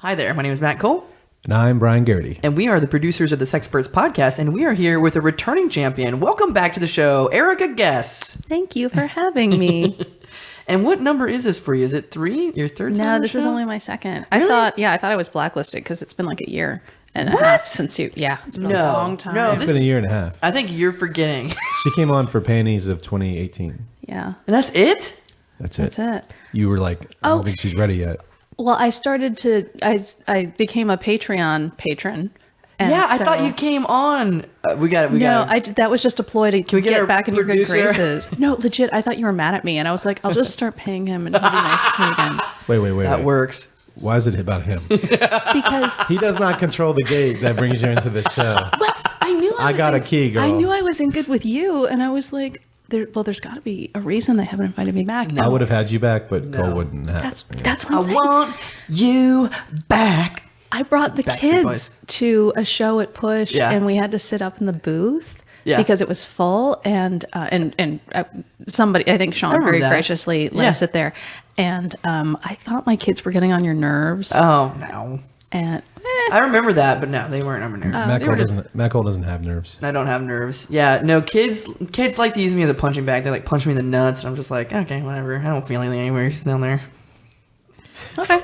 Hi there, my name is Matt Cole. And I'm Brian Garrity. And we are the producers of the Sexperts Podcast, and we are here with a returning champion. Welcome back to the show, Erika Guess. Thank you for having me. And what number is this for you? Is it 3? Your third time? No, this is only my second. Really? I thought I was blacklisted because it's been like a year and a half since you. Yeah, it's been a long time. No, It's been a year and a half. I think you're forgetting. She came on for Panties of 2018. Yeah. And that's it? That's it. You were like, I don't think she's ready yet. Well, I became a Patreon patron. And yeah, I thought you came on. That was just a ploy to we get our back in your good producer? graces. No, legit, I thought you were mad at me, and I was like, I'll just start paying him, and he'll be nice to me again. Wait. That works. Why is it about him? Because He does not control the gate that brings you into the show. well, I got a key, girl. I knew I was in good with you, and I was like, there's got to be a reason they haven't invited me back. I would have had you back, but Cole wouldn't have. That's what I'm saying. I want you back. I brought the Backstreet kids Boys. to a show at Push, and we had to sit up in the booth because it was full. And somebody, I think Sean, very graciously let us sit there. And I thought my kids were getting on your nerves. Oh, no. And I remember that, but no, they weren't on my nerves. Matt Cole doesn't have nerves. I don't have nerves. Yeah, no, kids like to use me as a punching bag. They like punch me in the nuts, and I'm just like, okay, whatever. I don't feel anything anywhere down there. okay.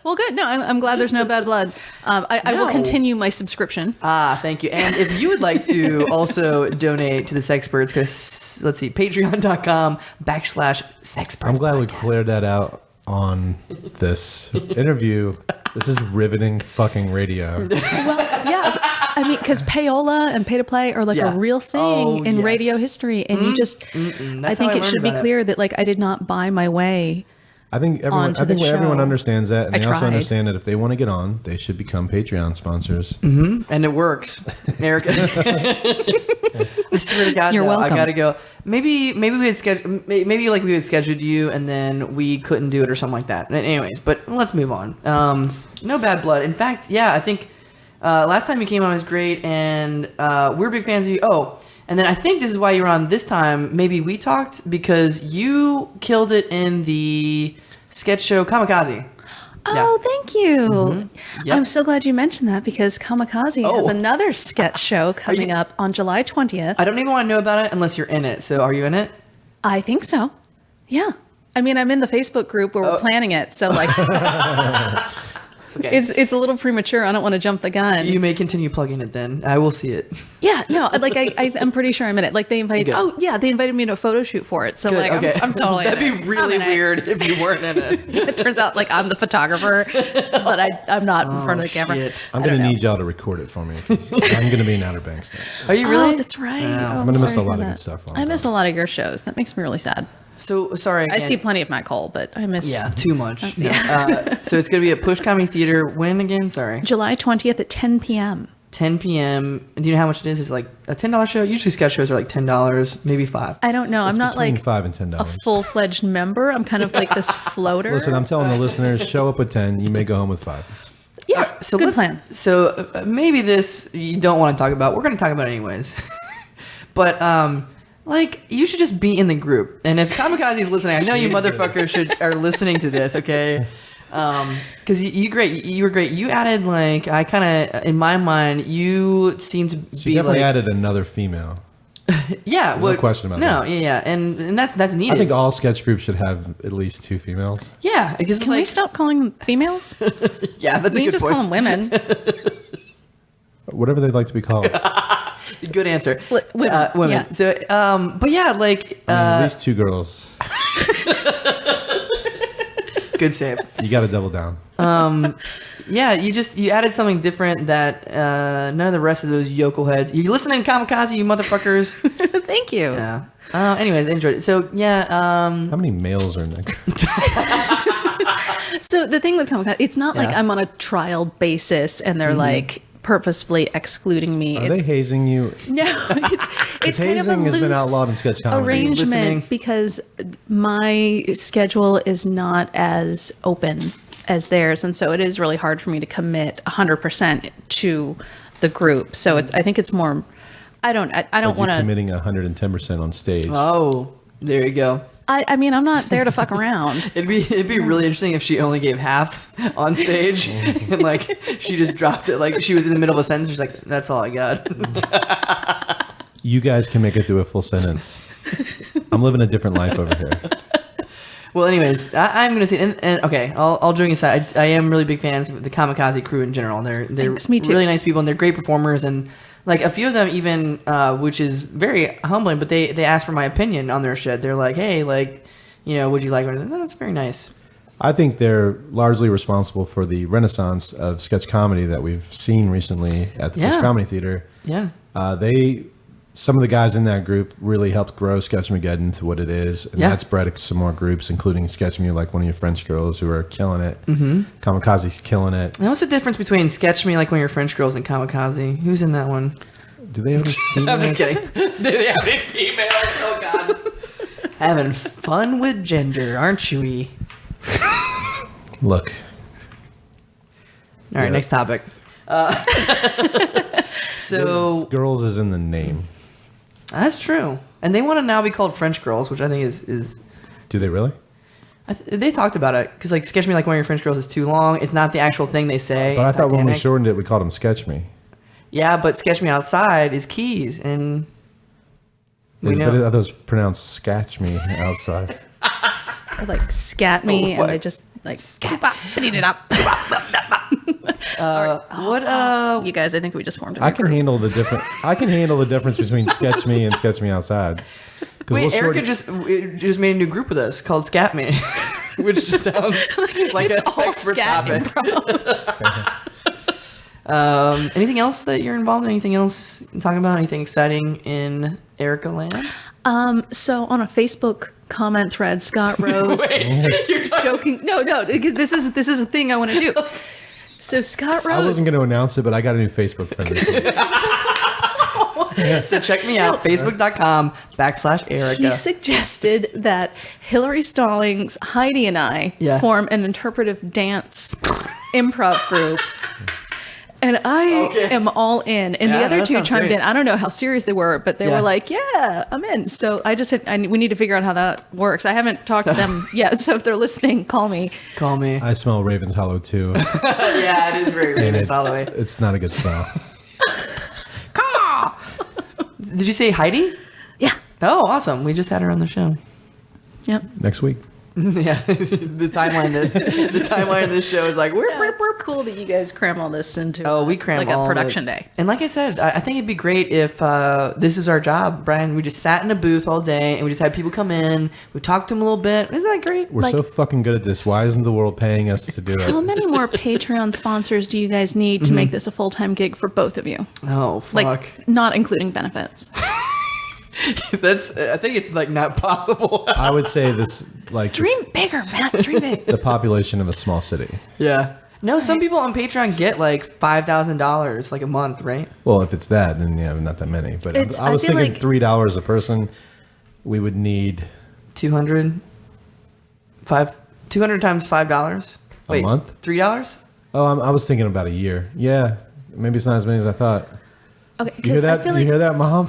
Well, good. No, I'm glad there's no bad blood. I will continue my subscription. Thank you. And if you would like to also donate to the Sexperts, because let's see, patreon.com/Sexperts. I'm glad we cleared that out on this interview. This is riveting fucking radio. Well, yeah. I mean, because payola and pay to play are like a real thing in radio history. And you just, I think it should be clear that like I did not buy my way. I think everyone understands that, and they also understand that if they want to get on, they should become Patreon sponsors. Mm-hmm. And it works, Erika. I swear to God, you're welcome. I gotta go. Maybe we had scheduled you, and then we couldn't do it or something like that. Anyways, but let's move on. No bad blood. In fact, yeah, I think last time you came on was great, and we're big fans of you. Oh. And then I think this is why you're on this time. Maybe we talked because you killed it in the sketch show Kamikaze. Oh, thank you. Mm-hmm. Yep. I'm so glad you mentioned that because Kamikaze has another sketch show coming up on July 20th. I don't even want to know about it unless you're in it. So are you in it? I think so. Yeah. I mean, I'm in the Facebook group where we're planning it. So like... Okay. It's a little premature. I don't want to jump the gun. You may continue plugging it then. I will see it. Yeah, no, like I'm pretty sure I'm in it. Like they invited. Oh yeah, they invited me to a photo shoot for it. So Good, like okay. I'm totally. That'd in be it. really weird if you weren't in it. It turns out like I'm the photographer, but I'm not in front of the camera. Shit. I'm going to need y'all to record it for me. I'm going to be in Outer Banks now. Are you really? Oh, that's right. I'm going to miss a lot of good stuff. I miss a lot of your shows. That makes me really sad. So sorry. Again. I see plenty of Matt Cole, but I miss. Yeah, too much. No. So it's going to be at Push Comedy Theater. When again? Sorry. July 20th at 10 p.m. 10 p.m. Do you know how much it is? It's like a $10 show. Usually sketch shows are like $10, maybe $5. I don't know. I'm not like $5 and $10. a full-fledged member. I'm kind of like this floater. Listen, I'm telling the listeners, show up with 10. You may go home with 5. Yeah, So good plan. So maybe this you don't want to talk about. We're going to talk about it anyways. But like you should just be in the group. And if Kamikaze is listening, I know you motherfuckers are listening to this, okay? Because you were great. You added like I kind of in my mind you seem to be definitely like added another female. Yeah, no question about that. No, yeah, and that's needed. I think all sketch groups should have at least 2 females. Yeah, because Can we stop calling them females? Yeah, that's a We good just point. call them women. Whatever they'd like to be called. Good answer. Women. Women. Yeah. So, but yeah, like at least 2 girls. good save. You got to double down. Yeah, you added something different that none of the rest of those yokel heads. You listening, Kamikaze, you motherfuckers? Thank you. Yeah. Anyways, I enjoyed it. So yeah. How many males are in there? So the thing with Kamikaze, it's not like I'm on a trial basis and they're like purposefully excluding me. Are they hazing you? No, it's kind of a hazing has been loose outlawed in sketch comedy. arrangement Listening. because my schedule is not as open as theirs, and so it is really hard for me to commit 100% to the group. So I think it's more. I don't want to committing 110% on stage. Oh, there you go. I mean, I'm not there to fuck around. It'd be really interesting if she only gave half on stage and like she just dropped it like she was in the middle of a sentence. She's like, "That's all I got." You guys can make it through a full sentence. I'm living a different life over here. Well, anyways, I'm gonna say, and okay, all joking aside, I am really big fans of the Kamikaze crew in general. They're Thanks, me too. Really nice people, and they're great performers, and like a few of them even, which is very humbling. But they ask for my opinion on their shit. They're like, hey, like, would you like it? No, that's very nice. I think they're largely responsible for the renaissance of sketch comedy that we've seen recently at the Push Comedy Theater. Yeah. Some of the guys in that group really helped grow Sketchmageddon to what it is. And that's bred some more groups, including Sketch Me, like one of your French girls who are killing it. Mm-hmm. Kamikaze's killing it. And what's the difference between Sketch Me, like one of your French girls, and Kamikaze? Who's in that one? Do they have any females? I'm just kidding. Do they have any females? Oh, God. Having fun with gender, aren't you? Look. All right, next topic. So girls is in the name. That's true, and they want to now be called French girls, which I think is. Do they really? They talked about it because like Sketch Me like one of your French girls is too long. It's not the actual thing they say. But I thought when we shortened it, we called them Sketch Me. Yeah, but Sketch Me outside is keys, and But I was pronounced Sketch Me outside. Or like scat me, and they just like scat. You guys, I think we just formed a I can handle the difference between Sketch Me and Sketch Me outside. Wait, Erika just made a new group with us called Scat Me, which just sounds like a Sexperts topic. Anything else that you're involved in? Anything else talking about? Anything exciting in Erika land? So on a Facebook comment thread, Scott Rose. Wait, you're joking? No. This is a thing I want to do. So Scott Rose. I wasn't going to announce it, but I got a new Facebook friend. So check me out, facebook.com/Erika. He suggested that Hillary Stallings, Heidi, and I form an interpretive dance improv group. And I am all in. And the other two chimed in. I don't know how serious they were, but they were like, yeah, I'm in. So I just we need to figure out how that works. I haven't talked to them yet. So if they're listening, call me. Call me. I smell Ravens Hollow too. Yeah, it is very Ravens Hollow. It's not a good smell. Did you say Heidi? Yeah. Oh, awesome. We just had her on the show. Yep. Next week. Yeah, the timeline of this show is like we're cool that you guys cram all this into we cram like all a production day. And like I said, I think it'd be great if this is our job, Brian. We just sat in a booth all day and we just had people come in. We talked to them a little bit. Isn't that great? We're so fucking good at this. Why isn't the world paying us to do it? How many more Patreon sponsors do you guys need to make this a full-time gig for both of you? Oh, fuck. Like, not including benefits. I think it's like not possible. I would say this like dream bigger, Matt. Dream big. The population of a small city. Yeah. No, some people on Patreon get like $5,000 like a month, right? Well, if it's that, then not that many. But I was thinking like $3 a person. We would need 200 times $5. Wait, a month? $3? Oh, I was thinking about a year. Yeah, maybe it's not as many as I thought. Okay, you hear that? You hear that, Mom?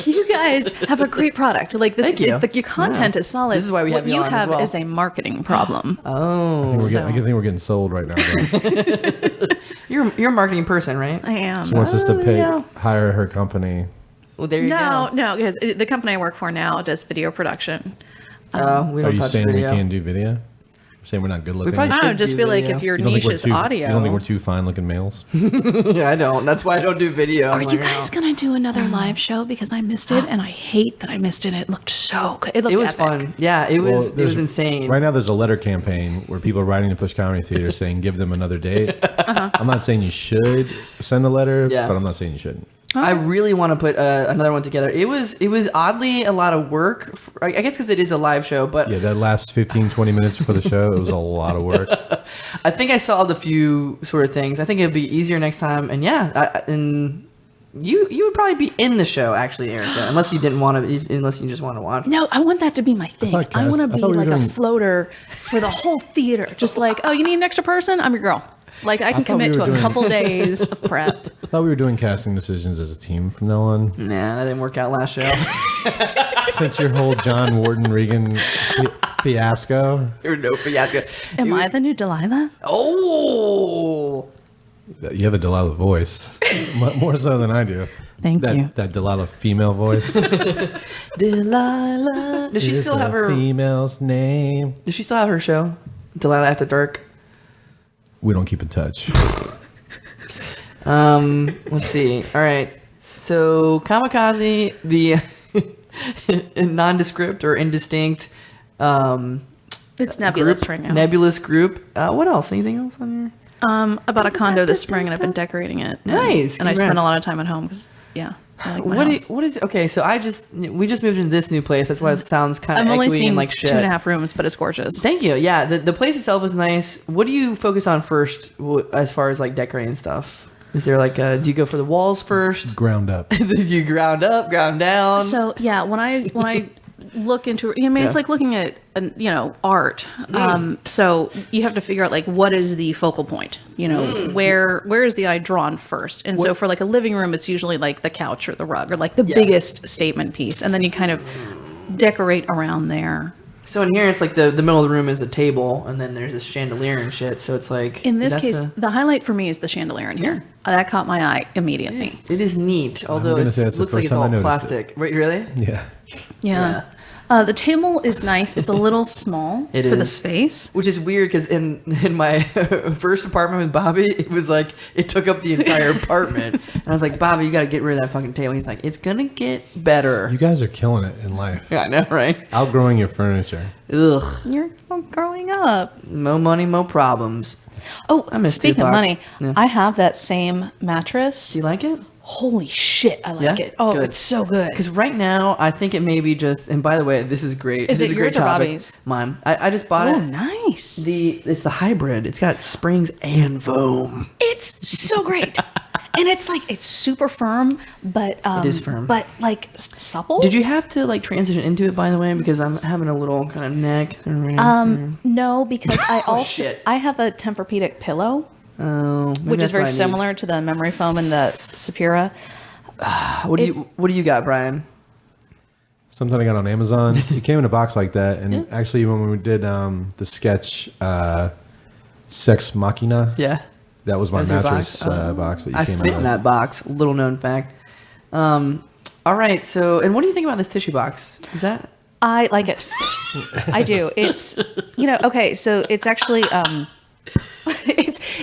You guys have a great product. Like this, your content is solid. This is why we have you on as well. Is a marketing problem. Oh, I think we're getting sold right now. You're a marketing person, right? I am. She wants us to hire her company. Well, there you go. No, because the company I work for now does video production. We don't Are you touch saying video. we can't do video? Saying we're not good looking. I don't just feel like if your niche is audio. You don't think we're two fine looking males? Yeah, I don't. That's why I don't do video. Are you guys gonna do another live show? Because I missed it, and I hate that I missed it. It looked so good. It was epic. Fun. Yeah, it was. It was insane. Right now, there's a letter campaign where people are writing to Push Comedy Theater saying, "Give them another date." I'm not saying you should send a letter, but I'm not saying you shouldn't. I really want to put another one together. It was oddly a lot of work. I guess because it is a live show, but yeah, that last 15-20 minutes before the show, it was a lot of work. I think I solved a few sort of things. I think it'll be easier next time. And and you would probably be in the show actually, Erika, unless you just want to watch. No, I want that to be my thing. I want to be like a floater for the whole theater. Just like, oh, you need an extra person? I'm your girl. Like I can commit to a couple days of prep. thought we were doing casting decisions as a team from now on. Nah, that didn't work out last show. Since your whole John Warden Regan fiasco. There was no fiasco. Am I the new Delilah? Oh! You have a Delilah voice. More so than I do. Thank you. That Delilah female voice. Delilah. Does she still have her female's name? Does she still have her show? Delilah After Dark? We don't keep in touch. Let's see. All right. So Kamikaze, the nondescript or indistinct It's nebulous right now. Nebulous group. What else? Anything else on here? I bought a condo this spring and I've been decorating it. Nice. And I spend a lot of time at home because, yeah. I like my house. What is okay? So we just moved into this new place. That's why it sounds kind of I'm only echoey seeing and like shit. 2.5 rooms, but it's gorgeous. Thank you. Yeah, the place itself is nice. What do you focus on first as far as like decorating stuff? Is there like do you go for the walls first? Ground up. Do you ground up, ground down? So yeah, when I look into, I mean, it's like looking at art. So you have to figure out like what is the focal point. Where is the eye drawn first? And so for like a living room, it's usually like the couch or the rug or like the biggest statement piece, and then you kind of decorate around there. So in here, it's like the middle of the room is a table, and then there's this chandelier and shit. So it's like in this case, the highlight for me is the chandelier in here. That caught my eye immediately. It is neat, although it looks like it's all plastic. Wait, really? Yeah. The table is nice. It's a little small for the space. Which is weird because in my first apartment with Bobby, it was like it took up the entire apartment. And I was like, Bobby, you got to get rid of that fucking table. He's like, it's going to get better. You guys are killing it in life. Yeah, I know, right? Outgrowing your furniture. Ugh. You're growing up. More money, more problems. Oh, speaking of money, yeah. I have that same mattress. Do you like it? Holy shit, I like it. Oh, it's so good. Because right now, I think it may be just, and by the way, this is great. Is it yours or Bobby's? Mine. I just bought it. Oh, nice. It's the hybrid. It's got springs and foam. It's so great. And it's like, it's super firm, but it is firm. But like supple. Did you have to like transition into it, by the way? Because I'm having a little kind of neck. No, because I also shit. I have a Tempur-Pedic pillow. Oh, which is very similar to the memory foam and the Sapira. What do you got, Brian? Something I got on Amazon. It came in a box like that, and actually, when we did the sketch "Sex Machina," that was my mattress box that you came out of. I fit in that box. Little known fact. All right. So, and what do you think about this tissue box? Is that? I like it. I do. It's okay. So it's actually.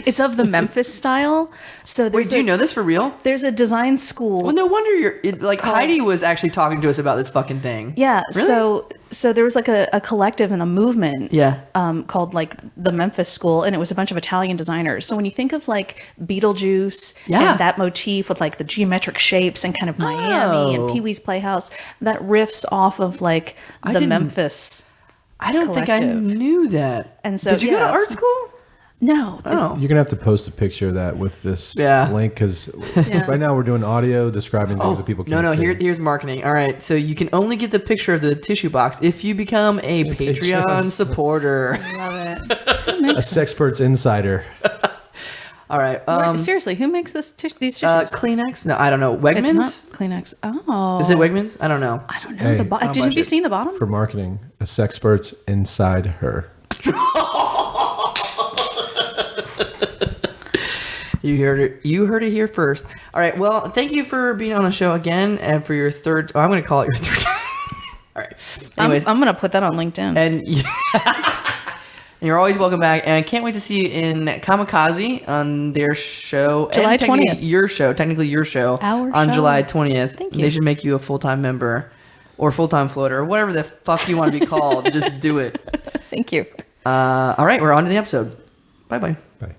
It's of the Memphis style. So wait, do you know this for real? There's a design school. Well, no wonder Heidi was actually talking to us about this fucking thing. Yeah. Really? So there was like a collective and a movement. Yeah. Called like the Memphis School, and it was a bunch of Italian designers. So when you think of like Beetlejuice and that motif with like the geometric shapes and kind of Miami and Pee-wee's Playhouse, that riffs off of like the Memphis. I don't think I knew that. And so did you go to art school? No. You're going to have to post a picture of that with this link because right now we're doing audio describing things that people can't see. Here's marketing. All right. So you can only get the picture of the tissue box if you become a Patreon supporter. Love it. A Sexperts Insider. All right. Seriously, who makes these tissues? Kleenex? No, I don't know. Wegmans? It's not Kleenex. Oh. Is it Wegmans? I don't know. I don't know. Hey, Did you see the bottom? For marketing, a Sexperts Inside Her. You heard it here first. All right. Well, thank you for being on the show again and for your third. I'm going to call it your third. All right. Anyways, I'm going to put that on LinkedIn. And you're always welcome back. And I can't wait to see you in Kamikaze on their show. July 20th. Technically your show. Our on show. July 20th. Thank you. They should make you a full-time member or full-time floater or whatever the fuck you want to be called. Just do it. Thank you. All right. We're on to the episode. Bye-bye. Bye.